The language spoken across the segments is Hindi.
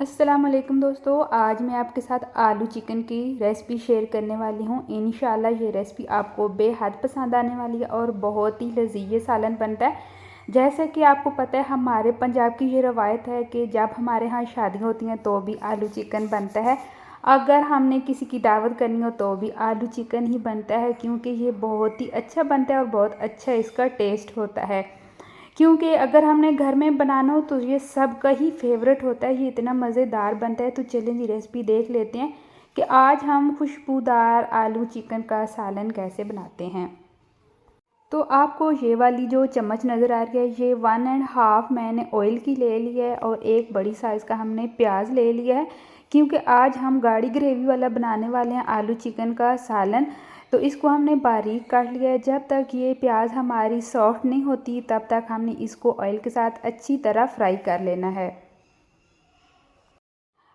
अस्सलाम वालेकुम दोस्तों, आज मैं आपके साथ आलू चिकन की रेसिपी शेयर करने वाली हूँ। इंशाल्लाह ये रेसिपी आपको बेहद पसंद आने वाली है और बहुत ही लजीज सालन बनता है। जैसे कि आपको पता है, हमारे पंजाब की ये रवायत है कि जब हमारे यहाँ शादियाँ होती हैं तो भी आलू चिकन बनता है। अगर हमने किसी की दावत करनी हो तो भी आलू चिकन ही बनता है, क्योंकि ये बहुत ही अच्छा बनता है और बहुत अच्छा इसका टेस्ट होता है। क्योंकि अगर हमने घर में बनाना हो तो ये सबका ही फेवरेट होता है, ये इतना मज़ेदार बनता है। तो चलें जी रेसिपी देख लेते हैं कि आज हम खुशबूदार आलू चिकन का सालन कैसे बनाते हैं। तो आपको ये वाली जो चम्मच नज़र आ रही है, ये 1.5 मैंने ऑयल की ले ली है और एक बड़ी साइज़ का हमने प्याज ले लिया है, क्योंकि आज हम गाढ़ी ग्रेवी वाला बनाने वाले हैं आलू चिकन का सालन। तो इसको हमने बारीक काट लिया है। जब तक ये प्याज हमारी सॉफ्ट नहीं होती तब तक हमने इसको ऑयल के साथ अच्छी तरह फ्राई कर लेना है।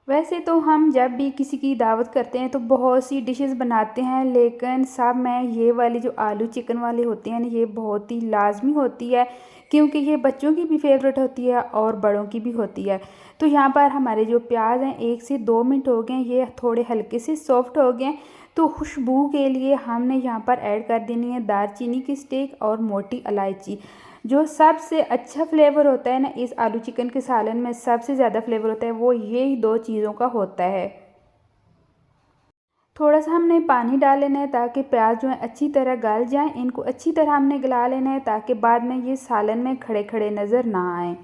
वैसे तो हम जब भी किसी की दावत करते हैं तो बहुत सी डिशेस बनाते हैं, लेकिन सब में ये वाली जो आलू चिकन वाली होती हैं ये बहुत ही लाजमी होती है, क्योंकि ये बच्चों की भी फेवरेट होती है और बड़ों की भी होती है। तो यहाँ पर हमारे जो प्याज हैं 1 से 2 मिनट हो गए, ये थोड़े हल्के से सॉफ्ट हो गए। तो खुशबू के लिए हमने यहाँ पर ऐड कर देनी है दालचीनी की स्टिक और मोटी इलायची। जो सबसे अच्छा फ्लेवर होता है ना इस आलू चिकन के सालन में, सबसे ज़्यादा फ्लेवर होता है वो यही दो चीज़ों का होता है। थोड़ा सा हमने पानी डाल लेना है ताकि प्याज जो है अच्छी तरह गल जाए। इनको अच्छी तरह हमने गला लेना है ताकि बाद में ये सालन में खड़े खड़े नज़र ना आए।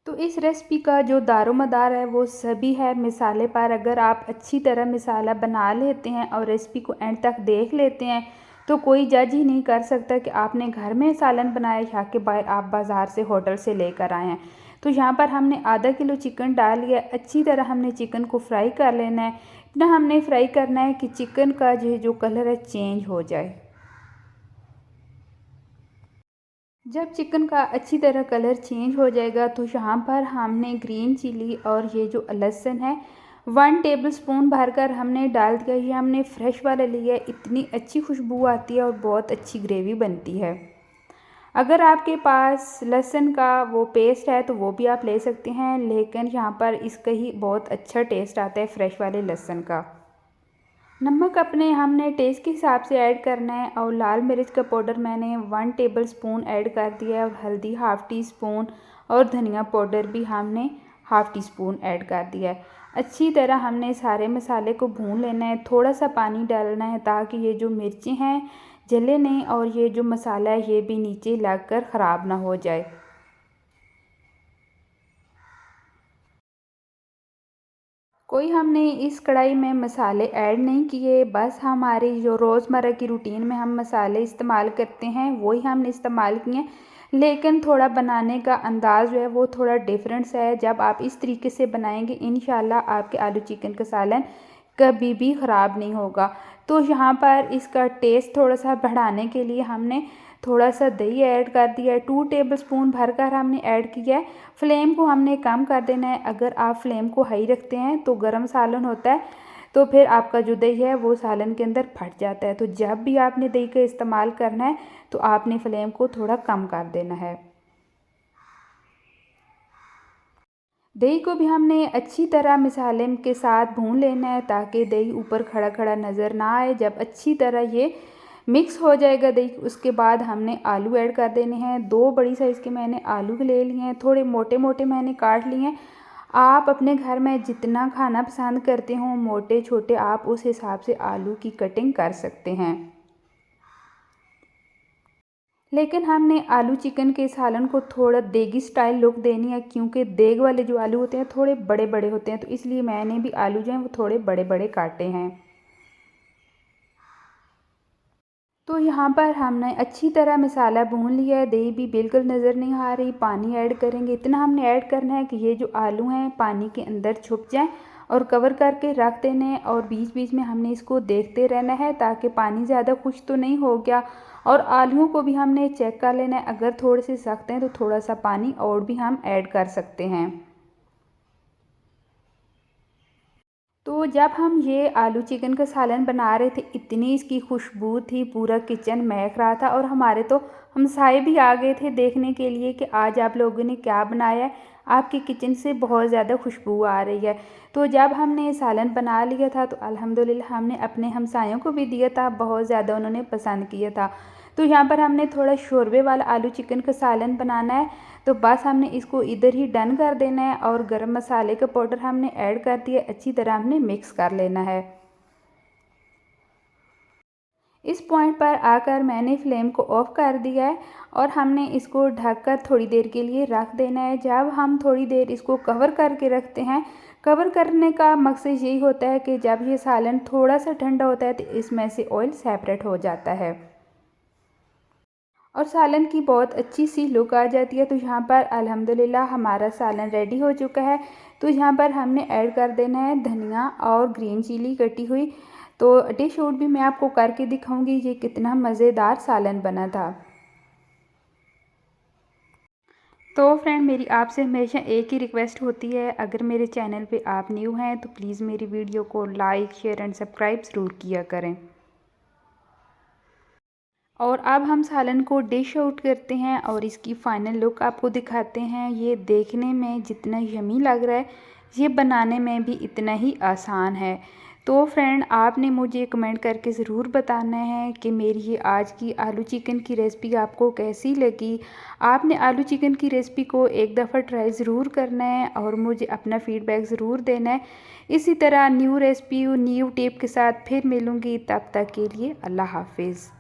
तो इस रेसिपी का जो दारोमदार है वो सभी है मिसाले पर। अगर आप अच्छी तरह मिसाला बना लेते हैं और रेसिपी को एंड तक देख लेते हैं तो कोई जज ही नहीं कर सकता कि आपने घर में सालन बनाया या कि आप बाज़ार से होटल से लेकर आए हैं। तो यहाँ पर हमने आधा किलो चिकन डाल लिया। अच्छी तरह हमने चिकन को फ्राई कर लेना है। इतना हमने फ्राई करना है कि चिकन का जो कलर है चेंज हो जाए। जब चिकन का अच्छी तरह कलर चेंज हो जाएगा तो यहाँ पर हमने ग्रीन चिली और ये जो लहसुन है 1 टेबलस्पून भरकर हमने डाल दिया। ये हमने फ्रेश वाला लिया है, इतनी अच्छी खुशबू आती है और बहुत अच्छी ग्रेवी बनती है। अगर आपके पास लहसुन का वो पेस्ट है तो वो भी आप ले सकते हैं, लेकिन यहाँ पर इसका ही बहुत अच्छा टेस्ट आता है फ्रेश वाले लहसुन का। नमक अपने हमने टेस्ट के हिसाब से ऐड करना है और लाल मिर्च का पाउडर मैंने 1 टेबलस्पून ऐड कर दिया है और हल्दी हाफ़ टी स्पून और धनिया पाउडर भी हमने हाफ़ टी स्पून ऐड कर दिया है। अच्छी तरह हमने सारे मसाले को भून लेना है। थोड़ा सा पानी डालना है ताकि ये जो मिर्चें हैं जले नहीं और ये जो मसाला है ये भी नीचे लगकर ख़राब ना हो जाए। कोई हमने इस कढ़ाई में मसाले ऐड नहीं किए, बस हमारी जो रोज़मर्रा की रूटीन में हम मसाले इस्तेमाल करते हैं वही हमने इस्तेमाल किए। लेकिन थोड़ा बनाने का अंदाज़ जो है वो थोड़ा डिफरेंस है। जब आप इस तरीके से बनाएंगे इंशाल्लाह आपके आलू चिकन का सालन कभी भी ख़राब नहीं होगा। तो यहाँ पर इसका टेस्ट थोड़ा सा बढ़ाने के लिए हमने थोड़ा सा दही ऐड कर दिया है। 2 टेबलस्पून भरकर हमने ऐड किया है। फ्लेम को हमने कम कर देना है। अगर आप फ्लेम को हाई रखते हैं तो गर्म सालन होता है, तो फिर आपका जो दही है वो सालन के अंदर फट जाता है। तो जब भी आपने दही का इस्तेमाल करना है तो आपने फ्लेम को थोड़ा कम कर देना है। दही को भी हमने अच्छी तरह मसाले के साथ भून लेना है ताकि दही ऊपर खड़ा खड़ा नज़र ना आए। जब अच्छी तरह ये मिक्स हो जाएगा दही, उसके बाद हमने आलू ऐड कर देने हैं। 2 बड़ी साइज़ के मैंने आलू ले लिए हैं, थोड़े मोटे मोटे मैंने काट लिए हैं। आप अपने घर में जितना खाना पसंद करते हो मोटे छोटे, आप उस हिसाब से आलू की कटिंग कर सकते हैं। लेकिन हमने आलू चिकन के सालन को थोड़ा देगी स्टाइल लुक देनी है, क्योंकि देग वाले जो आलू होते हैं थोड़े बड़े बड़े होते हैं, तो इसलिए मैंने भी आलू जो हैं वो थोड़े बड़े बड़े काटे हैं। तो यहाँ पर हमने अच्छी तरह मसाला भून लिया है, दही भी बिल्कुल नज़र नहीं आ रही। पानी ऐड करेंगे, इतना हमने ऐड करना है कि ये जो आलू हैं पानी के अंदर छुप जाएं और कवर करके रख देने हैं। और बीच बीच में हमने इसको देखते रहना है ताकि पानी ज़्यादा खुश्क तो नहीं हो गया। और आलूओं को भी हमने चेक कर लेना है, अगर थोड़े से सख्त हैं तो थोड़ा सा पानी और भी हम ऐड कर सकते हैं। तो जब हम ये आलू चिकन का सालन बना रहे थे, इतनी इसकी खुशबू थी, पूरा किचन महक रहा था और हमारे तो हमसाए भी आ गए थे देखने के लिए कि आज आप लोगों ने क्या बनाया है, आपके किचन से बहुत ज़्यादा खुशबू आ रही है। तो जब हमने ये सालन बना लिया था तो अल्हम्दुलिल्लाह हमने अपने हमसायों को भी दिया था, बहुत ज़्यादा उन्होंने पसंद किया था। तो यहाँ पर हमने थोड़ा शोरबे वाला आलू चिकन का सालन बनाना है, तो बस हमने इसको इधर ही डन कर देना है और गरम मसाले का पाउडर हमने ऐड कर दिया, अच्छी तरह हमने मिक्स कर लेना है। इस पॉइंट पर आकर मैंने फ्लेम को ऑफ कर दिया है और हमने इसको ढककर थोड़ी देर के लिए रख देना है। जब हम थोड़ी देर इसको कवर करके रखते हैं, कवर करने का मकसद यही होता है कि जब ये सालन थोड़ा सा ठंडा होता है तो इसमें से ऑयल सेपरेट हो जाता है और सालन की बहुत अच्छी सी लुक आ जाती है। तो यहाँ पर अल्हम्दुलिल्लाह हमारा सालन रेडी हो चुका है। तो यहाँ पर हमने ऐड कर देना है धनिया और ग्रीन चिली कटी हुई। तो डिश आउट भी मैं आपको करके दिखाऊंगी ये कितना मज़ेदार सालन बना था। तो फ्रेंड, मेरी आपसे हमेशा एक ही रिक्वेस्ट होती है, अगर मेरे चैनल पे आप न्यू हैं तो प्लीज़ मेरी वीडियो को लाइक शेयर एंड सब्सक्राइब ज़रूर किया करें। और अब हम सालन को डिश आउट करते हैं और इसकी फ़ाइनल लुक आपको दिखाते हैं। ये देखने में जितना यमी लग रहा है, ये बनाने में भी इतना ही आसान है। तो फ्रेंड, आपने मुझे कमेंट करके ज़रूर बताना है कि मेरी ये आज की आलू चिकन की रेसिपी आपको कैसी लगी। आपने आलू चिकन की रेसिपी को एक दफ़ा ट्राई ज़रूर करना है और मुझे अपना फ़ीडबैक ज़रूर देना है। इसी तरह न्यू रेसिपी न्यू टिप के साथ फिर मिलूँगी, तब तक के लिए अल्लाह हाफिज़।